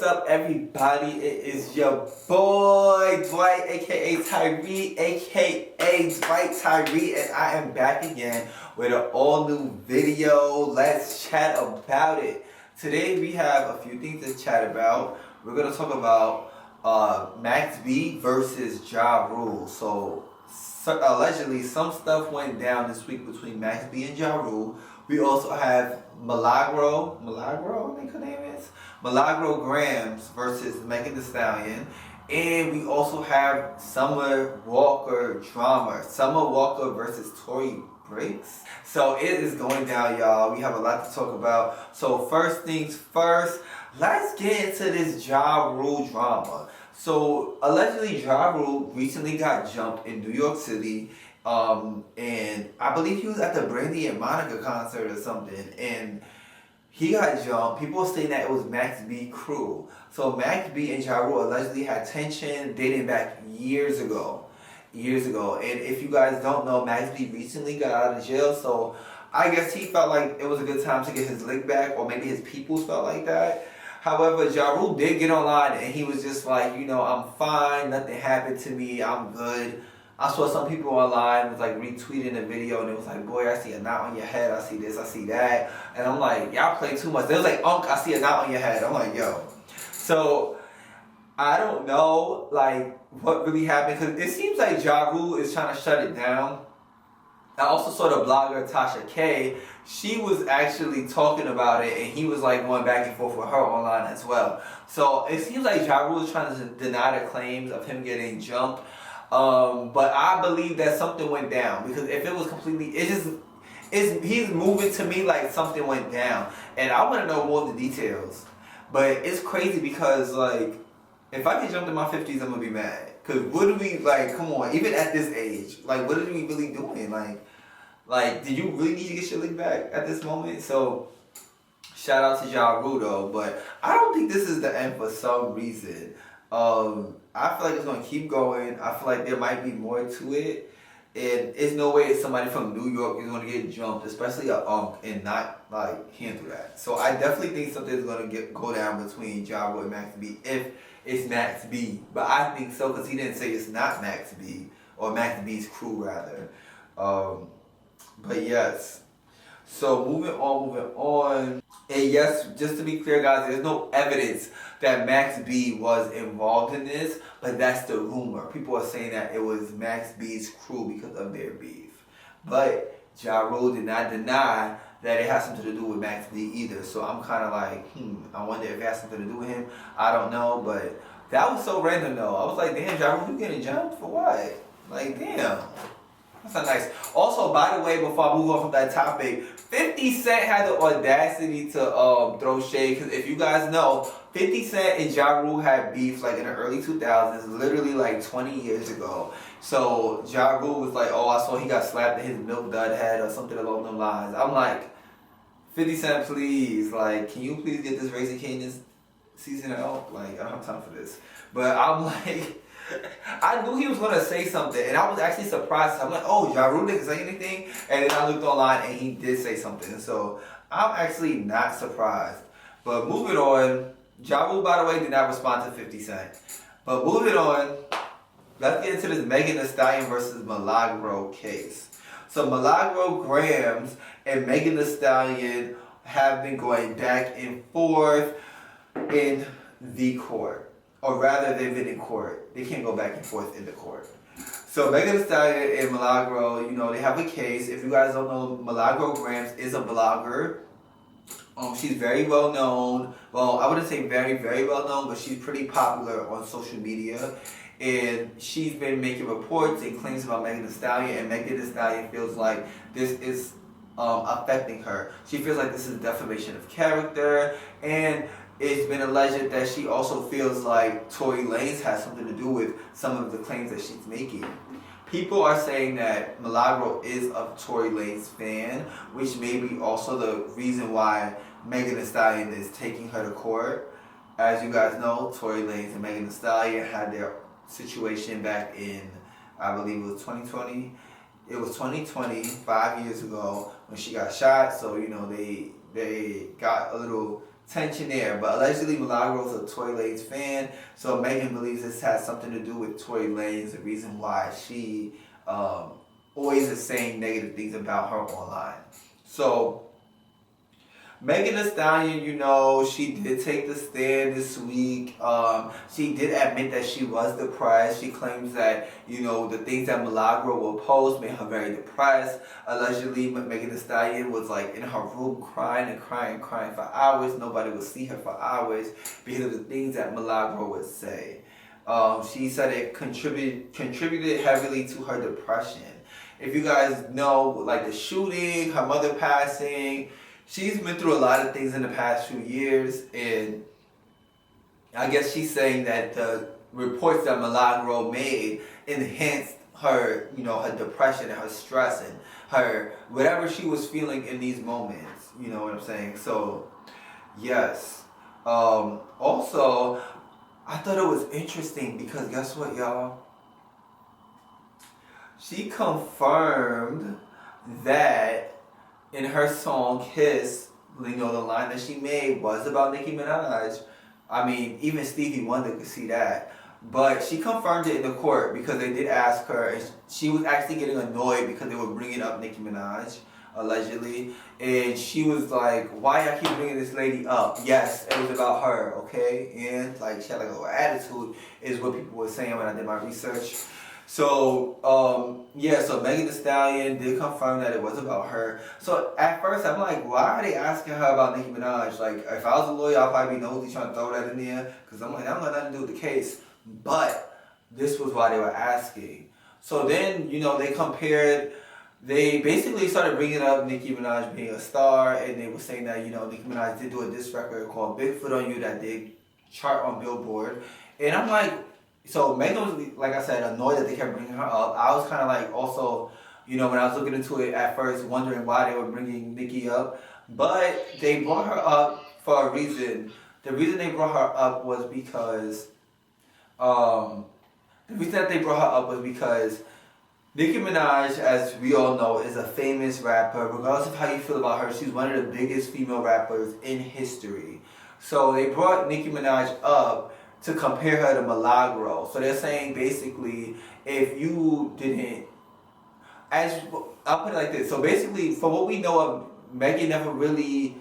up, everybody? It is your boy Dwight, aka Tyree, aka Dwight Tyree, and I am back again with an all-new video. Let's chat about it. Today we have a few things to chat about. We're gonna talk about Max B versus Jarule. So allegedly, some stuff went down this week between Max B and Jarule. We also have Milagro, I think her name is? Milagro Gramz versus Megan Thee Stallion. And we also have Summer Walker drama. Summer Walker versus Tori Brixx. So it is going down, y'all. We have a lot to talk about. So first things first, let's get into this Jarule drama. So allegedly Jarule recently got jumped in New York City. And I believe he was at the Brandy and Monica concert or something, and he got jumped. People were saying that it was Max B crew. So Max B and Jarule allegedly had tension dating back years ago. And if you guys don't know, Max B recently got out of jail, so I guess he felt like it was a good time to get his lick back, or maybe his peoples felt like that. However, Jarule did get online and he was just like, you know, I'm fine, nothing happened to me, I'm good. I saw some people online was like retweeting the video and it was like, boy, I see a knot on your head, I see this, I see that. And I'm like, y'all play too much. They was like, I see a knot on your head. I'm like, yo. So, I don't know, like, what really happened. Because it seems like Jarule is trying to shut it down. I also saw the blogger Tasha K. She was actually talking about it and he was like going back and forth with her online as well. So, it seems like Jarule is trying to deny the claims of him getting jumped. But I believe that something went down, because if it was completely, he's moving to me like something went down, and I want to know more of the details. But it's crazy because, like, if I get jumped in my 50s, I'm gonna be mad. Cause what do we, like, come on, even at this age, like, what are we really doing? Like, do you really need to get your lick back at this moment? So, shout out to Jarule though, but I don't think this is the end for some reason. I feel like it's going to keep going. I feel like there might be more to it. And there's no way somebody from New York is going to get jumped, especially a and not like handle that. So I definitely think something's going to go down between Jarule and Max B if it's Max B. But I think so, because he didn't say it's not Max B, or Max B's crew rather. But yes. So moving on. And yes, just to be clear, guys, there's no evidence that Max B was involved in this, but that's the rumor. People are saying that it was Max B's crew because of their beef. But Jarule did not deny that it has something to do with Max B either. So I'm kind of like, I wonder if it has something to do with him. I don't know, but that was so random though. I was like, damn, Jarule, you getting jumped for what? Like, damn. That's not nice. Also, by the way, before I move on from that topic, 50 Cent had the audacity to throw shade, because if you guys know, 50 Cent and Jarule had beef like in the early 2000s, literally like 20 years ago. So Jarule was like, oh, I saw he got slapped in his milk dud head or something along those lines. I'm like, 50 Cent, please, like, can you please get this Raising Cane's season out? Like, I don't have time for this. But I'm like, I knew he was going to say something, and I was actually surprised. I'm like, oh, Jarule didn't say anything? And then I looked online, and he did say something. So, I'm actually not surprised. But moving on, Jarule, by the way, did not respond to 50 Cent. But moving on, let's get into this Megan Thee Stallion versus Milagro case. So, Milagro Gramz and Megan Thee Stallion have been going back and forth in the court. Or rather, they've been in court. They can't go back and forth in the court. So Megan Thee Stallion and Milagro, you know, they have a case. If you guys don't know, Milagro Gramz is a blogger. She's very well known. Well, I wouldn't say very, very well known, but she's pretty popular on social media. And she's been making reports and claims about Megan Thee Stallion. And Megan Thee Stallion feels like this is affecting her. She feels like this is defamation of character. And it's been alleged that she also feels like Tory Lanez has something to do with some of the claims that she's making. People are saying that Milagro is a Tory Lanez fan, which may be also the reason why Megan Thee Stallion is taking her to court. As you guys know, Tory Lanez and Megan Thee Stallion had their situation back in, I believe it was 2020. It was 2020, 5 years ago, when she got shot. So, you know, they got a little tension there. But allegedly, Milagro is a Tory Lanez fan, so Megan believes this has something to do with Tory Lanez, the reason why she always is saying negative things about her online. So Megan Thee Stallion, you know, she did take the stand this week. She did admit that she was depressed. She claims that, you know, the things that Milagro will post made her very depressed. Allegedly, Megan Thee Stallion was like in her room crying and crying and crying for hours. Nobody would see her for hours because of the things that Milagro would say. She said it contributed heavily to her depression. If you guys know, like the shooting, her mother passing, she's been through a lot of things in the past few years, and I guess she's saying that the reports that Milagro made enhanced her, you know, her depression and her stress and her whatever she was feeling in these moments. You know what I'm saying? So, yes. Also, I thought it was interesting because guess what, y'all? She confirmed that in her song Kiss, you know, the line that she made was about Nicki Minaj. I mean, even Stevie Wonder could see that. But she confirmed it in the court because they did ask her, and she was actually getting annoyed because they were bringing up Nicki Minaj, allegedly. And she was like, why y'all keep bringing this lady up? Yes, it was about her, okay? And like, she had like an attitude, is what people were saying when I did my research. So, yeah, so Megan Thee Stallion did confirm that it was about her. So, at first, I'm like, why are they asking her about Nicki Minaj? Like, if I was a lawyer, I'd probably be nosy trying to throw that in there. Because I'm like, that don't got nothing to do with the case. But this was why they were asking. So then, you know, they basically started bringing up Nicki Minaj being a star. And they were saying that, you know, Nicki Minaj did do a diss record called Bigfoot on You that did chart on Billboard. And I'm like, so Megan was, like I said, annoyed that they kept bringing her up. I was kind of like also, you know, when I was looking into it at first, wondering why they were bringing Nicki up. But they brought her up for a reason. The reason they brought her up was because, Nicki Minaj, as we all know, is a famous rapper. Regardless of how you feel about her, she's one of the biggest female rappers in history. So they brought Nicki Minaj up to compare her to Milagro. So they're saying basically, if you didn't, I'll put it like this. So basically, from what we know of, Megan never really,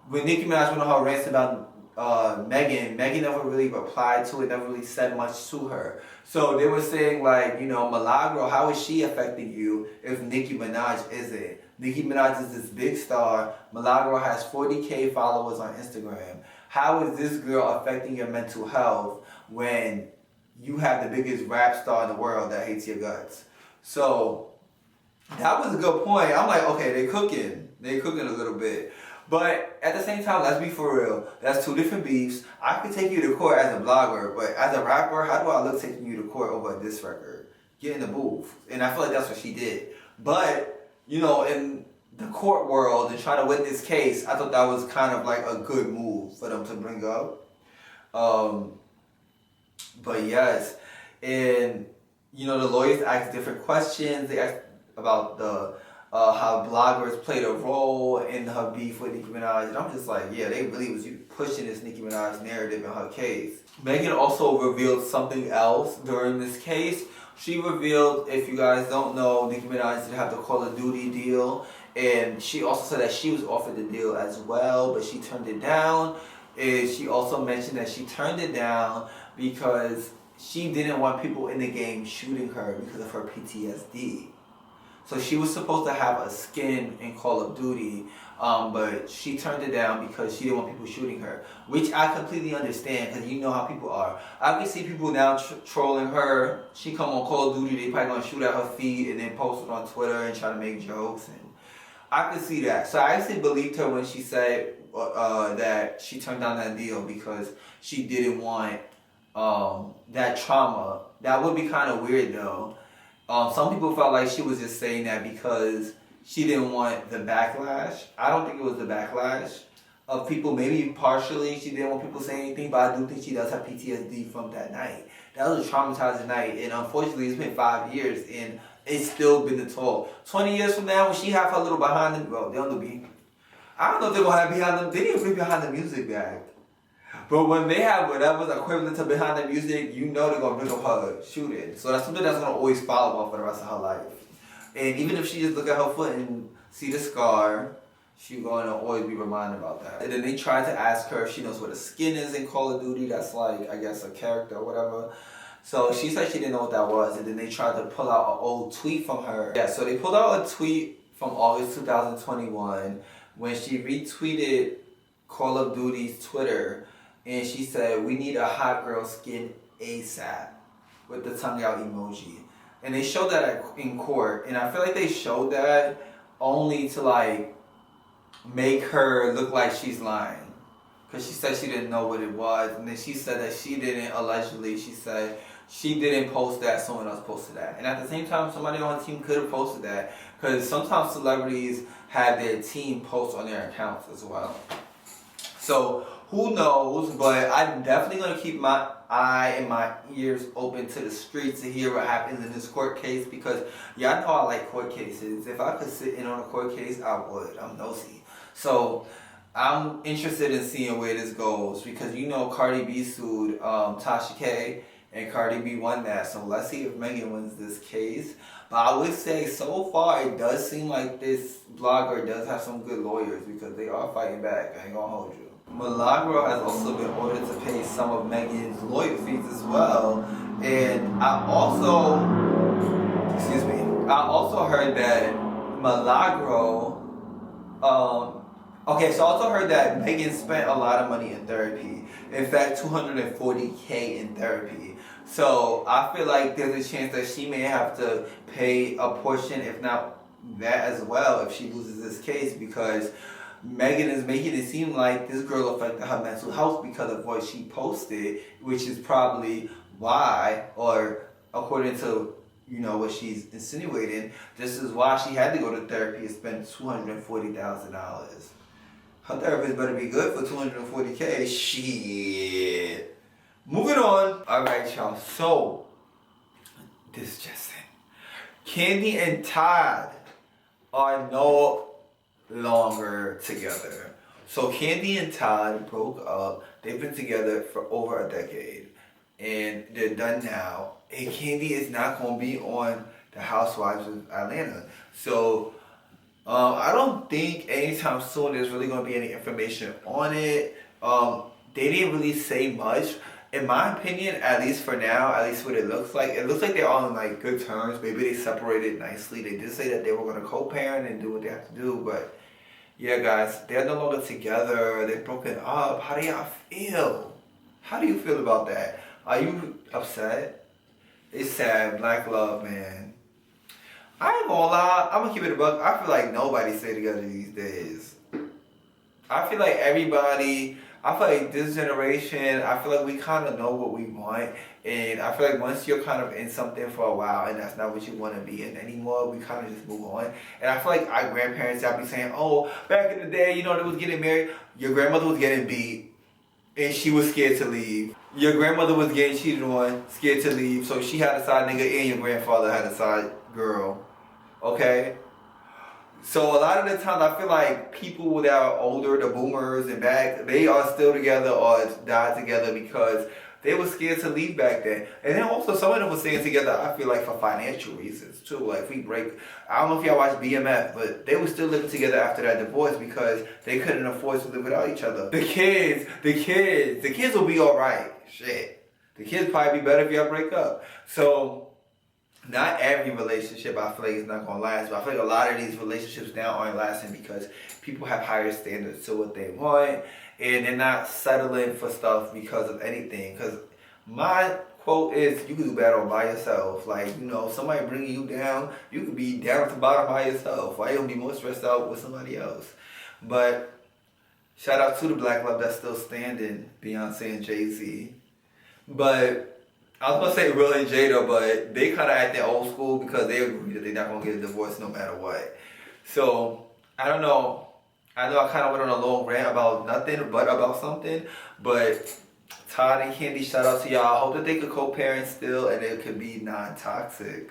when Nicki Minaj went on her rants about Megan never really replied to it, never really said much to her. So they were saying like, you know, Milagro, how is she affecting you if Nicki Minaj isn't? Nicki Minaj is this big star. Milagro has 40K followers on Instagram. How is this girl affecting your mental health when you have the biggest rap star in the world that hates your guts? So that was a good point. I'm like, okay, they cooking a little bit. But at the same time, let's be for real. That's two different beefs. I could take you to court as a blogger, but as a rapper, how do I look taking you to court over a diss record? Get in the booth. And I feel like that's what she did. But, you know, in the court world and trying to win this case, I thought that was kind of like a good move for them to bring up. But yes, and you know, the lawyers asked different questions. They asked about the how bloggers played a role in her beef with Nicki Minaj, and I'm just like, yeah, they really was pushing this Nicki Minaj narrative in her case. Megan also revealed something else during this case. She revealed, if you guys don't know, Nicki Minaj did have the Call of Duty deal. And she also said that she was offered the deal as well, but she turned it down. And she also mentioned that she turned it down because she didn't want people in the game shooting her because of her PTSD. So she was supposed to have a skin in Call of Duty, but she turned it down because she didn't want people shooting her, which I completely understand because you know how people are. I can see people now trolling her. She come on Call of Duty, they probably gonna shoot at her feet and then post it on Twitter and try to make jokes. And I could see that. So I actually believed her when she said that she turned down that deal because she didn't want that trauma. That would be kind of weird though. Some people felt like she was just saying that because she didn't want the backlash. I don't think it was the backlash of people. Maybe partially she didn't want people saying anything, but I do think she does have PTSD from that night. That was a traumatizing night, and unfortunately it's been 5 years and it's still been the talk. 20 years from now, when she have her little behind the, well, they'll be, I don't know if they're gonna have behind them. They didn't bring behind the music back. But when they have whatever's equivalent to behind the music, you know they're gonna bring up her shooting. So that's something that's gonna always follow up for the rest of her life. And even if she just look at her foot and see the scar, she's gonna always be reminded about that. And then they tried to ask her if she knows what a skin is in Call of Duty. That's like, I guess, a character or whatever. So she said she didn't know what that was. And then they tried to pull out an old tweet from her. Yeah, so they pulled out a tweet from August 2021 when she retweeted Call of Duty's Twitter. And she said, "We need a hot girl skin ASAP," with the tongue out emoji. And they showed that in court. And I feel like they showed that only to like make her look like she's lying. Because she said she didn't know what it was. And then she said that she didn't, allegedly, she said she didn't post that, someone else posted that. And at the same time, somebody on her team could have posted that. Because sometimes celebrities have their team post on their accounts as well. So who knows, but I'm definitely going to keep my eye and my ears open to the streets to hear what happens in this court case, because y'all know I like court cases. If I could sit in on a court case, I would. I'm nosy. So I'm interested in seeing where this goes, because you know Cardi B sued Tasha K, and Cardi B won that. So let's see if Megan wins this case. But I would say so far it does seem like this blogger does have some good lawyers, because they are fighting back. I ain't gonna hold you. Milagro has also been ordered to pay some of Megan's lawyer fees as well. And I also heard that Milagro, so I also heard that Megan spent a lot of money in therapy. In fact, $240K in therapy. So I feel like there's a chance that she may have to pay a portion, if not that as well, if she loses this case, because Megan is making it seem like this girl affected her mental health because of what she posted, which is probably why, or according to what she's insinuating, this is why she had to go to therapy and spend $240,000. Her therapist better be good for $240K. Shit. Moving on. All right, y'all. So this just in. Kandi and Todd are no longer together. So Kandi and Todd broke up. They've been together for over a decade, and they're done now. And Kandi is not going to be on the Housewives of Atlanta. So I don't think anytime soon there's really going to be any information on it. They didn't really say much. In my opinion, at least for now, at least what it looks like they're all on like good terms. Maybe they separated nicely. They did say that they were going to co-parent and do what they have to do, but yeah, guys, they're no longer together. They're broken up. How do y'all feel? How do you feel about that? Are you upset? It's sad. Black love, man. I ain't gonna lie. I'm gonna keep it a buck. I feel like nobody stay together these days. I feel like this generation, I feel like we kind of know what we want. And I feel like once you're kind of in something for a while and that's not what you want to be in anymore, we kind of just move on. And I feel like our grandparents, y'all be saying, oh, back in the day, they was getting married. Your grandmother was getting beat and she was scared to leave. Your grandmother was getting cheated on, scared to leave. So she had a side nigga and your grandfather had a side girl. Okay? So a lot of the times I feel like people that are older, the boomers and back, they are still together or died together because they were scared to leave back then. And then also some of them were staying together, I feel like, for financial reasons too. Like if we break, I don't know if y'all watch BMF, but they were still living together after that divorce because they couldn't afford to live without each other. The kids will be alright. Shit. The kids probably be better if y'all break up. So not every relationship I feel like is not gonna last, but I feel like a lot of these relationships now aren't lasting because people have higher standards to what they want and they're not settling for stuff because of anything. Because my quote is, you can do better by yourself. Like, somebody bringing you down, you could be down at the bottom by yourself. Why you gonna be more stressed out with somebody else? But shout out to the black love that's still standing, Beyonce and Jay-Z. But I was going to say Will and Jada, but they kind of acting old school because they agree that they're not going to get a divorce no matter what. So, I don't know. I know I kind of went on a long rant about nothing but about something. But Todd and Kandi, shout out to y'all. I hope that they could co-parent still and it could be non-toxic.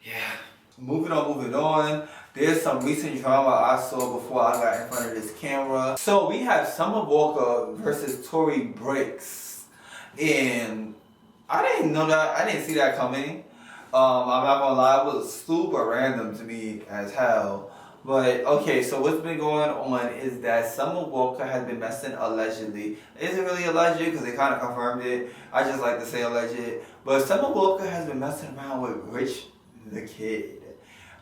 Yeah. Moving on. there's some recent drama I saw before I got in front of this camera. So we have Summer Walker versus Tori Brixx. And I didn't know that, I didn't see that coming. I'm not gonna lie, it was super random to me as hell. But okay, so what's been going on is that Summer Walker has been messing allegedly. Is it really alleged? Because they kind of confirmed it. I just like to say alleged. But Summer Walker has been messing around with Rich the Kid,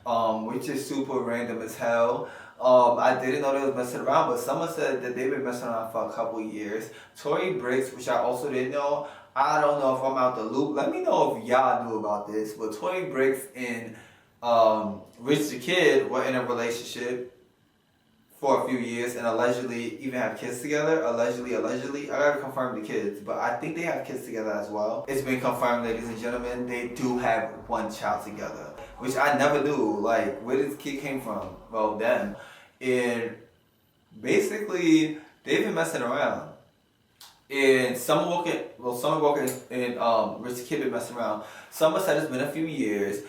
which is super random as hell. I didn't know they was messing around, but someone said that they've been messing around for a couple years. Tori Brixx, which I also didn't know. I don't know if I'm out the loop. Let me know if y'all knew about this. But Tori Brixx and Rich the Kid were in a relationship for a few years and allegedly even have kids together. Allegedly. I gotta confirm the kids, but I think they have kids together as well. It's been confirmed, ladies and gentlemen, they do have one child together, which I never knew. Like, where this kid came from? Well, them. And basically, they've been messing around. And Summer Walker and Rich the Kid been messing around. Summer said it's been a few years.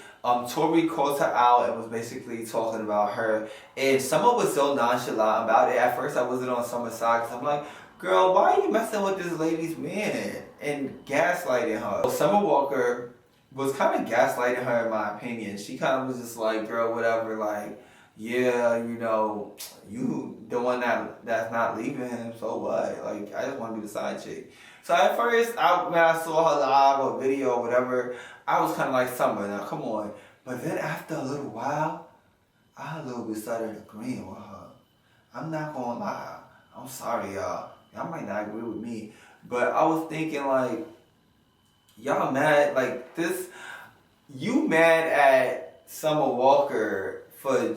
Tori called her out and was basically talking about her. And Summer was so nonchalant about it. At first, I wasn't on Summer's side because I'm like, girl, why are you messing with this lady's man? And gaslighting her. So Summer Walker was kind of gaslighting her in my opinion. She kind of was just like, girl, whatever, like, yeah, you know, you the one that's not leaving him, so what? Like, I just want to be the side chick. So at first, when I saw her live or video or whatever, I was kind of like, Summer, now come on. But then after a little while, I a little bit started agreeing with her. I'm not gonna lie. I'm sorry, y'all. Y'all might not agree with me. But I was thinking like, y'all mad, like this, you mad at Summer Walker for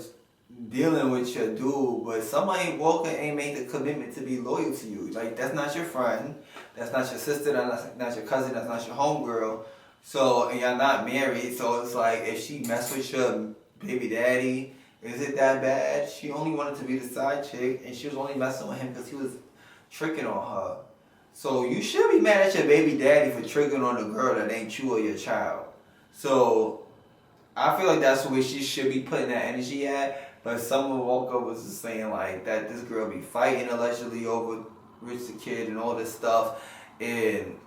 dealing with your dude, but somebody Walker ain't made the commitment to be loyal to you. Like, that's not your friend, that's not your sister, that's not your cousin, that's not your homegirl. So, and y'all not married, so it's like, if she messed with your baby daddy, is it that bad? She only wanted to be the side chick, and she was only messing with him because he was tricking on her. So you should be mad at your baby daddy for tricking on a girl that ain't you or your child. So I feel like that's where she should be putting that energy at. But Summer Walker was just saying like that this girl be fighting allegedly over Rich the Kid and all this stuff. And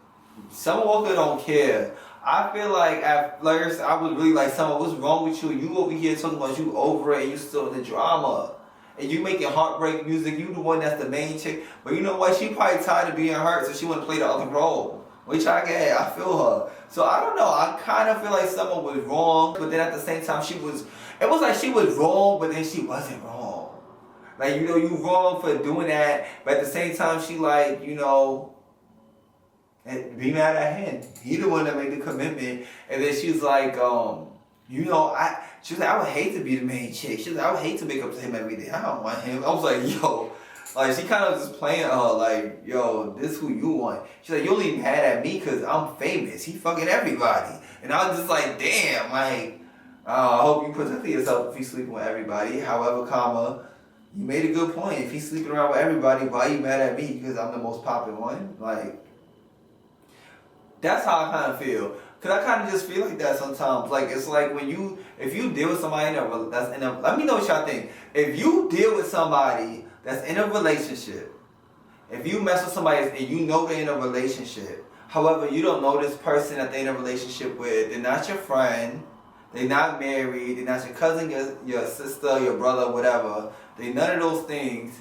Summer Walker don't care. I feel like at first I was really like, Summer, what's wrong with you? You over here talking about you over it and you still in the drama. And you making heartbreak music, you the one that's the main chick. But you know what? She probably tired of being hurt, so she want to play the other role. Which I get, I feel her. So I don't know, I kind of feel like Summer was wrong, but then at the same time it was like she was wrong, but then she wasn't wrong. Like, you know, you wrong for doing that, but at the same time she like, you know, be mad at him. He the one that made the commitment. And then she's like, you know, she was like, I would hate to be the main chick. She was like, I would hate to make up to him every day. I don't want him. I was like, yo. Like, she kind of just playing her, like, yo, this who you want. She's like, you only mad at me because I'm famous. He fucking everybody. And I was just like, damn, like, I hope you protect yourself if he's sleeping with everybody. However, comma, you made a good point. If he's sleeping around with everybody, why you mad at me? Because I'm the most popular one? Like, that's how I kind of feel. Because I kind of just feel like that sometimes. Like, it's like if you deal with somebody let me know what y'all think. If you deal with somebody that's in a relationship, if you mess with somebody and you know they're in a relationship, however, you don't know this person that they're in a relationship with, they're not your friend, they're not married, they're not your cousin, your sister, your brother, whatever, they're none of those things,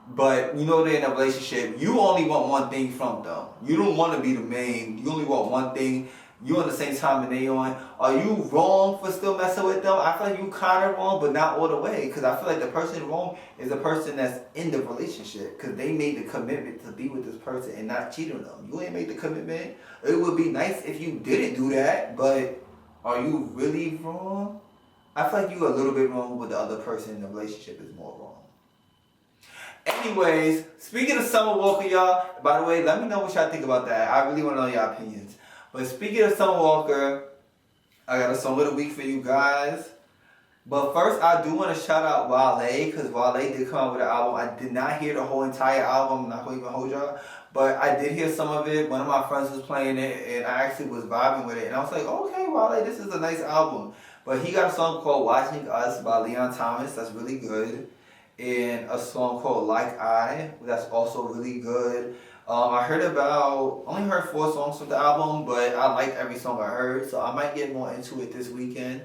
but you know they're in a relationship, you only want one thing from them. You don't want to be the main, you only want one thing. You on the same time and they on. Are you wrong for still messing with them? I feel like you kind of wrong, but not all the way. Because I feel like the person wrong is the person that's in the relationship. Because they made the commitment to be with this person and not cheat on them. You ain't made the commitment. It would be nice if you didn't do that, but are you really wrong? I feel like you're a little bit wrong, but the other person in the relationship is more wrong. Anyways, speaking of Summer Walker, y'all, by the way, let me know what y'all think about that. I really want to know y'all opinions. But speaking of Summer Walker, I got a song of the week for you guys. But first, I do want to shout out Wale, because Wale did come out with an album. I did not hear the whole entire album, I'm not going to even hold y'all. But I did hear some of it. One of my friends was playing it, and I actually was vibing with it. And I was like, okay, Wale, this is a nice album. But he got a song called Watching Us by Leon Thomas. That's really good. And a song called Like I. That's also really good. I only heard 4 songs from the album, but I liked every song I heard, so I might get more into it this weekend.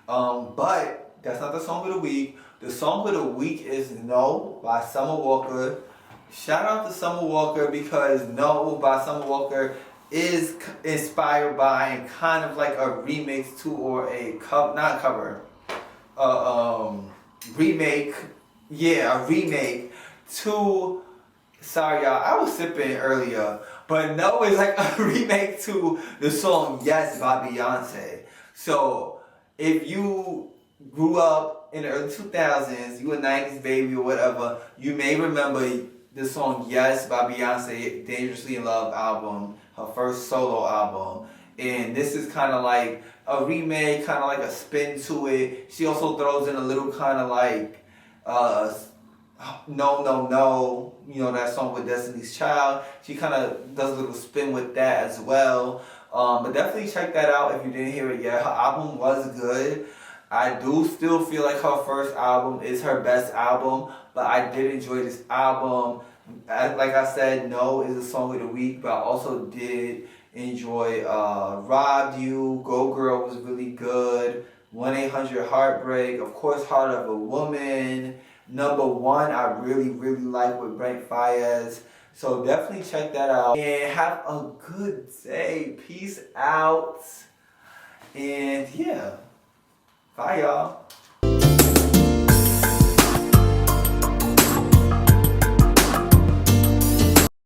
But that's not the song of the week. The song of the week is No by Summer Walker. Shout out to Summer Walker because No by Summer Walker is inspired by and kind of like a remix to or a remake. Yeah, a remake to. Sorry, y'all. I was sipping earlier, but No is like a remake to the song Yes by Beyonce. So if you grew up in the early 2000s, you a 90s baby or whatever, you may remember the song Yes by Beyonce, Dangerously in Love album, her first solo album. And this is kind of like a remake, kind of like a spin to it. She also throws in a little kind of like No, No, No, you know, that song with Destiny's Child. She kind of does a little spin with that as well. But definitely check that out if you didn't hear it yet. Her album was good. I do still feel like her first album is her best album, but I did enjoy this album. Like I said, No is a song of the week, but I also did enjoy Robbed You, Go Girl was really good, 1-800-Heartbreak, of course Heart of a Woman, Number One I really, really like with Brent Faiyaz. So definitely check that out. And have a good day. Peace out. And yeah. Bye y'all.